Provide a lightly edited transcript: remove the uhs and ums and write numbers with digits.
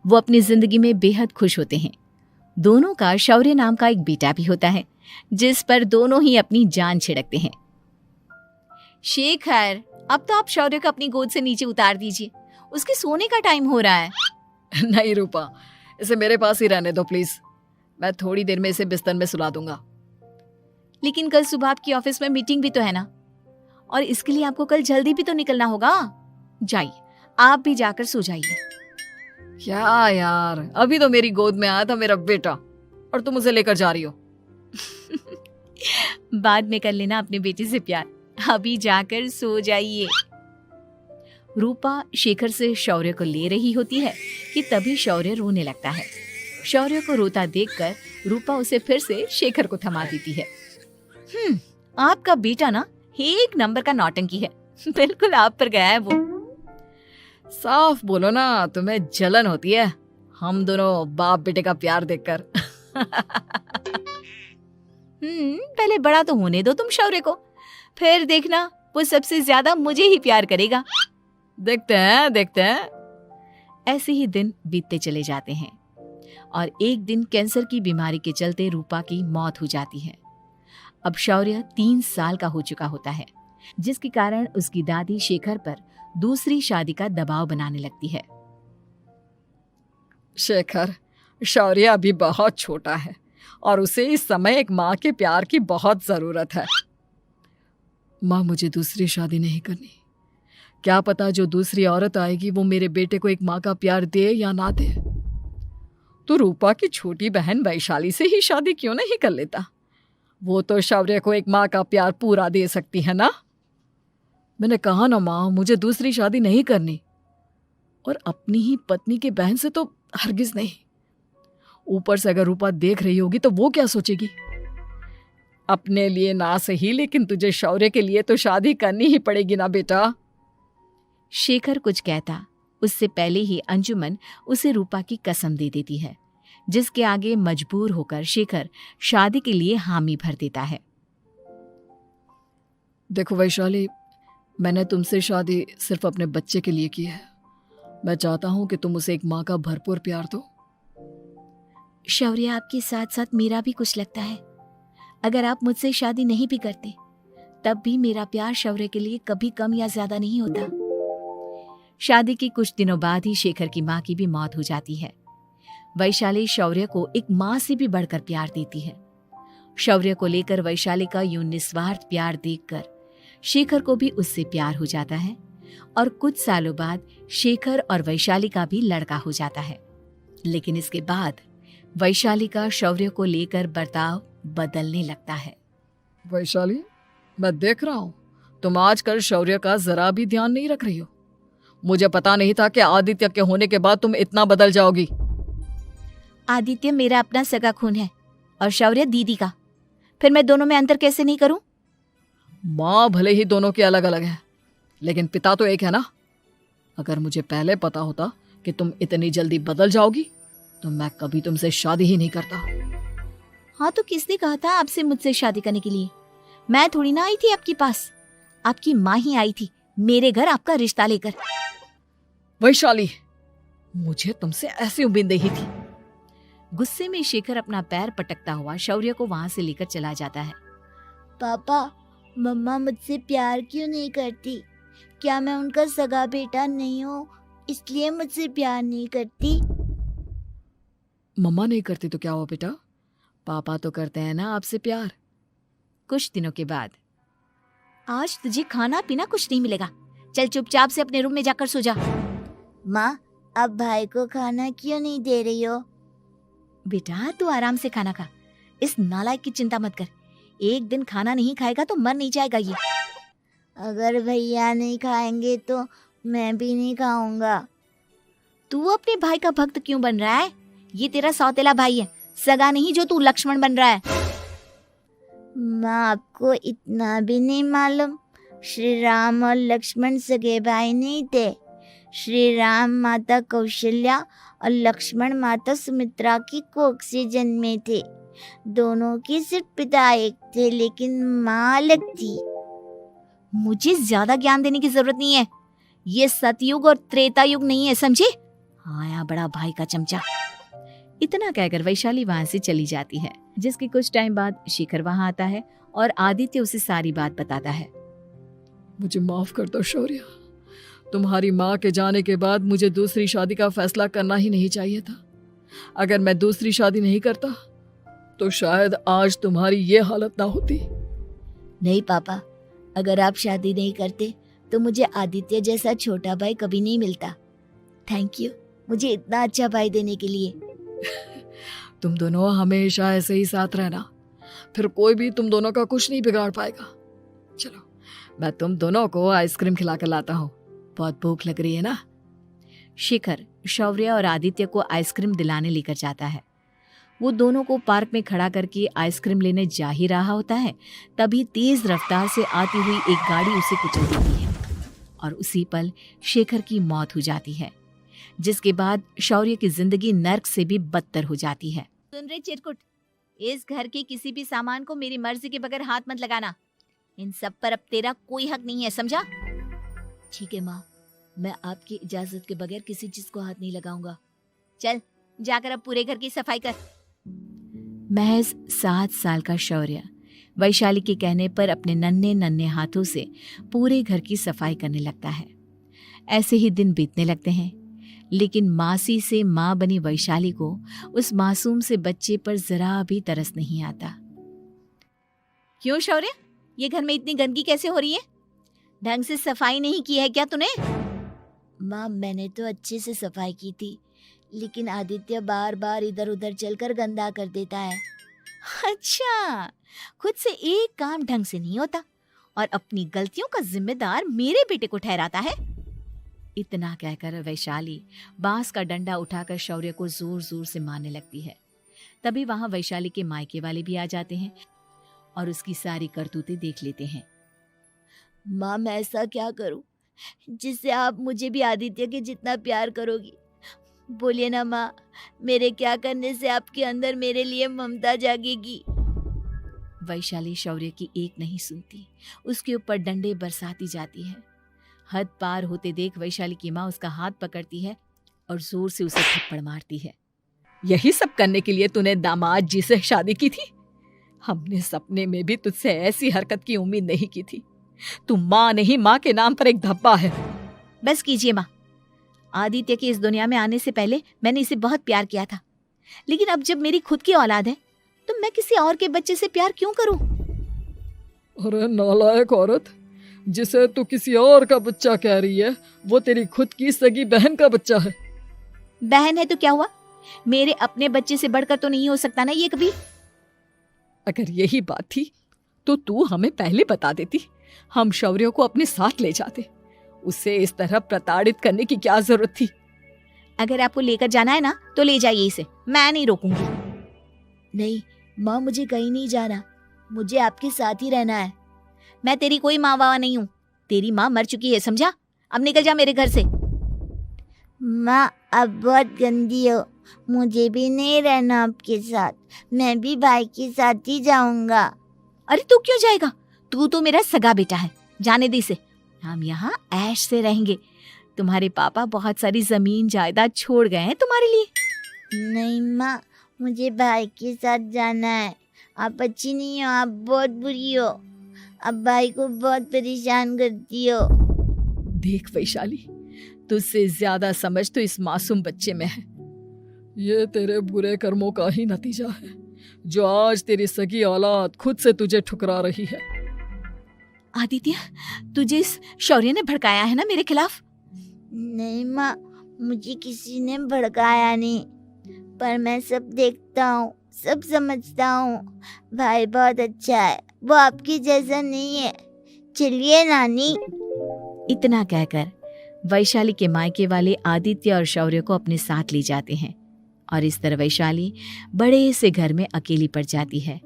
वो अपनी जिंदगी में बेहद खुश होते हैं। दोनों का शौर्य नाम का एक बेटा भी होता है, जिस पर दोनों ही अपनी जान छिड़कते हैं। शेखर, अब तो आप शौर्य को अपनी गोद से नीचे उतार दीजिए, उसके सोने का टाइम हो रहा है। नहीं रूपा, इसे मेरे पास ही रहने दो प्लीज। मैं थोड़ी देर में इसे बिस्तर में सुला दूंगा। लेकिन कल सुबह आपकी ऑफिस में मीटिंग भी तो है ना, और इसके लिए आपको कल जल्दी भी तो निकलना होगा। जाइए, आप भी जाकर सो जाइए। क्या यार, अभी तो मेरी गोद में आया था मेरा बेटा और तुम उसे लेकर जा रही हो। बाद में कर लेना अपने बेटे से प्यार, अभी जाकर सो जाइए। रूपा शेखर से शौर्य को ले रही होती है कि तभी शौर्य रोने लगता है। शौर्य को रोता देखकर रूपा उसे फिर से शेखर को थमा देती है। आपका बेटा ना एक नंबर का नौटंकी है, बिल्कुल आप पर गया है वो। साफ बोलो ना, तुम्हें जलन होती है हम दोनों बाप बेटे का प्यार देखकर। पहले बड़ा तो होने दो तुम शौर्य को, फिर देखना वो सबसे ज्यादा मुझे ही प्यार करेगा। देखते हैं। ऐसे ही दिन बीतते चले जाते हैं और एक दिन कैंसर की बीमारी के चलते रूपा की मौत हो जाती है। अब शौर्य 3 साल का हो चुका होता है, जिसके कारण उसकी दादी शेखर पर दूसरी शादी का दबाव बनाने लगती है। शेखर, शौर्य अभी बहुत छोटा है और उसे इस समय एक माँ के प्यार की बहुत जरूरत है। माँ, मुझे दूसरी शादी नहीं करनी। क्या पता जो दूसरी औरत आएगी वो मेरे बेटे को एक माँ का प्यार दे या ना दे। तो रूपा की छोटी बहन वैशाली से ही शादी क्यों नहीं कर लेता? वो तो शौर्य को एक माँ का प्यार पूरा दे सकती है ना। मैंने कहा ना माँ, मुझे दूसरी शादी नहीं करनी, और अपनी ही पत्नी के बहन से तो हरगिज नहीं। ऊपर से अगर रूपा देख रही होगी तो वो क्या सोचेगी? अपने लिए ना सही, लेकिन तुझे शौर्य के लिए तो शादी करनी ही पड़ेगी ना बेटा। शेखर कुछ कहता उससे पहले ही अंजुमन उसे रूपा की कसम दे देती है, जिसके आगे मजबूर होकर शेखर शादी के लिए हामी भर देता है। देखो वैशाली, मैंने तुमसे शादी सिर्फ अपने बच्चे के लिए की है। मैं चाहता हूं कि तुम उसे एक माँ का भरपूर प्यार दो। शौर्य, आपके साथ साथ मेरा भी कुछ लगता है। अगर आप मुझसे शादी नहीं भी करते तब भी मेरा प्यार शौर्य के लिए कभी कम या ज्यादा नहीं होता। शादी के कुछ दिनों बाद ही शेखर की माँ की भी मौत हो जाती है। वैशाली शौर्य को एक माँ से भी बढ़कर प्यार देती है। शौर्य को लेकर वैशाली का यूं निस्वार्थ प्यार देखकर शेखर को भी उससे प्यार हो जाता है और कुछ सालों बाद शेखर और वैशाली का भी लड़का हो जाता है। लेकिन इसके बाद वैशाली का शौर्य को लेकर बर्ताव बदलने लगता है। वैशाली, मैं देख रहा हूं तुम आजकल शौर्य का जरा भी ध्यान नहीं रख रही हो। मुझे पता नहीं था कि आदित्य के होने के बाद तुम इतना बदल जाओगी। आदित्य मेरा अपना सगा खून है और शौर्य दीदी का, फिर मैं दोनों में अंतर कैसे नहीं करूं? माँ भले ही दोनों के अलग अलग है, लेकिन पिता तो एक है ना। अगर मुझे पहले पता होता कि तुम इतनी जल्दी बदल जाओगी तो मैं कभी तुमसे शादी ही नहीं करता। हाँ, तो किसने कहा था आपसे मुझसे शादी करने के लिए? मैं थोड़ी ना आई थी आपके पास, आपकी माँ ही आई थी मेरे घर आपका रिश्ता लेकर। वैशाली, मुझे तुमसे ऐसी उम्मीद नहीं थी। गुस्से में शेखर अपना पैर पटकता हुआ शौर्य को वहां से लेकर चला जाता है। पापा, मम्मा मुझसे प्यार क्यों नहीं करती? क्या मैं उनका सगा बेटा नहीं हूँ इसलिए मुझसे प्यार नहीं करती? मम्मा नहीं करती तो क्या हुआ बेटा, पापा तो करते हैं ना आपसे प्यार। कुछ दिनों के बाद, आज तुझे खाना पीना कुछ नहीं मिलेगा, चल चुपचाप से अपने रूम में जाकर सो जा। माँ, अब भाई को खाना क्यों नहीं दे रही हो? बेटा तू आराम से खाना खा, इस नालायक की चिंता मत कर। एक दिन खाना नहीं खाएगा तो मर नहीं जाएगा ये। अगर भैया नहीं खाएंगे तो मैं भी नहीं खाऊंगा। तू अपने भाई का भक्त क्यों बन रहा है? ये तेरा सौतेला भाई है, सगा नहीं जो तू लक्ष्मण बन रहा है। माँ, आपको इतना भी नहीं मालूम? श्री राम और लक्ष्मण सगे भाई नहीं थे। श्री राम माता कौशल्या और लक्ष्मण माता सुमित्रा की कोख से जन्मे थे। दोनों के सिर्फ पिता एक थे, लेकिन माँ अलग थी। मुझे ज्यादा ज्ञान देने की जरूरत नहीं है, ये सतयुग और त्रेता युग नहीं है, समझे? आया बड़ा भाई का चमचा। इतना कहकर वैशाली वहां से चली जाती है। जिसके कुछ टाइम बाद शिखर वहां आता है और आदित्य उसे सारी बात बताता है। मुझे माफ कर दो शौर्य, तुम्हारी माँ के जाने के बाद मुझे दूसरी शादी का फैसला करना ही नहीं चाहिए था। अगर मैं दूसरी शादी नहीं करता तो शायद आज तुम्हारी ये हालत ना होती। नहीं पापा, अगर आप शादी नहीं करते तो मुझे आदित्य जैसा छोटा भाई कभी नहीं मिलता। थैंक यू मुझे इतना अच्छा भाई देने के लिए। तुम दोनों हमेशा ऐसे ही साथ रहना, फिर कोई भी तुम दोनों का कुछ नहीं बिगाड़ पाएगा। चलो मैं तुम दोनों को आइसक्रीम खिला कर लाता हूँ, बहुत भूख लग रही है ना। शिखर शौर्य और आदित्य को आइसक्रीम दिलाने लेकर जाता है। वो दोनों को पार्क में खड़ा करके आइसक्रीम लेने जा ही रहा होता है, तभी तेज रफ्तार से आती हुई एक गाड़ी उसे कुचल देती है और उसी पल शेखर की मौत हो जाती है। जिसके बाद शौर्य की जिंदगी नर्क से भी बदतर हो जाती है। सुन रे चिरकुट, इस घर के किसी भी सामान को मेरी मर्जी के बगैर हाथ मत लगाना। इन सब पर अब तेरा कोई हक नहीं है, समझा? ठीक है माँ, मैं आपकी इजाजत के बगैर किसी चीज को हाथ नहीं लगाऊंगा। चल जाकर अब पूरे घर की सफाई कर। महज 7 साल का शौर्य वैशाली के कहने पर अपने नन्हे नन्हे हाथों से पूरे घर की सफाई करने लगता है। ऐसे ही दिन बीतने लगते हैं, लेकिन मासी से माँ बनी वैशाली को उस मासूम से बच्चे पर जरा भी तरस नहीं आता। क्यों शौर्य, ये घर में इतनी गंदगी कैसे हो रही है? ढंग से सफाई नहीं की है क्या तूने? माँ मैंने तो अच्छे से सफाई की थी, लेकिन आदित्य बार बार इधर उधर चलकर गंदा कर देता है। अच्छा, खुद से एक काम ढंग से नहीं होता और अपनी गलतियों का जिम्मेदार मेरे बेटे को ठहराता है। इतना कहकर वैशाली बांस का डंडा उठाकर शौर्य को जोर जोर से मारने लगती है। तभी वहां वैशाली के मायके वाले भी आ जाते हैं और उसकी सारी करतूतें देख लेते हैं। माँ मैं ऐसा क्या करूं जिससे आप मुझे भी आदित्य के जितना प्यार करोगी? बोलिए ना माँ, मेरे क्या करने से आपके अंदर मेरे लिए ममता जागेगी? वैशाली शौर्य की एक नहीं सुनती, उसके ऊपर डंडे बरसाती जाती है। हद पार होते देख वैशाली की माँ उसका हाथ पकड़ती है और जोर से उसे थप्पड़ मारती है। यही सब करने के लिए तूने दामाद जी से शादी की थी? हमने सपने में भी तुझसे ऐसी हरकत की उम्मीद नहीं की थी। तू माँ नहीं, माँ के नाम पर एक धब्बा है। बस कीजिए माँ, आदित्य के इस दुनिया में आने से पहले मैंने इसे बहुत प्यार किया था, लेकिन अब जब मेरी खुद की औलाद है तो मैं किसी और के बच्चे से प्यार क्यों करूं? अरे नालायक औरत, जिसे तू किसी और का बच्चा कह रही है वो तेरी खुद की सगी बहन का बच्चा है। बहन है तो क्या हुआ, मेरे अपने बच्चे से बढ़कर तो नहीं हो सकता ना ये कभी। अगर यही बात थी तो तू हमें पहले बता देती, हम शौर्य को अपने साथ ले जाते। उसे इस तरह प्रताड़ित करने की क्या जरूरत थी? अगर आपको लेकर जाना है ना तो ले जाइए इसे, मैं नहीं रोकूंगी। नहीं माँ, मुझे कहीं नहीं जाना, मुझे आपके साथ ही रहना है। मैं तेरी कोई माँ बाबा नहीं हूँ, तेरी माँ मर चुकी है, समझा? अब निकल जा मेरे घर से। माँ अब बहुत गंदी हो, मुझे भी नहीं रहना आपके साथ, मैं भी भाई के साथ ही जाऊंगा। अरे तू क्यों जाएगा, तू तो मेरा सगा बेटा है, जाने दे इसे। हम यहाँ ऐश से रहेंगे, तुम्हारे पापा बहुत सारी जमीन जायदाद छोड़ गए हैं तुम्हारे लिए। नहीं माँ, मुझे भाई के साथ जाना है। आप अच्छी नहीं हो, आप बहुत बुरी हो, आप भाई को बहुत परेशान करती हो। देख वैशाली, तुझसे ज्यादा समझ तो इस मासूम बच्चे में है। ये तेरे बुरे कर्मों का ही नतीजा है जो आज तेरी सगी औलाद खुद से तुझे ठुकरा रही है। आदित्य, तुझे इस शौर्य ने भड़काया है ना मेरे खिलाफ? नहीं माँ, मुझे किसी ने भड़काया नहीं, पर मैं सब देखता हूँ, सब समझता हूँ। भाई बहुत अच्छा है, वो आपकी जैसा नहीं है। चलिए नानी। इतना कहकर वैशाली के मायके वाले आदित्य और शौर्य को अपने साथ ले जाते हैं और इस तरह वैशाली बड़े से घर में अकेली पड़ जाती है।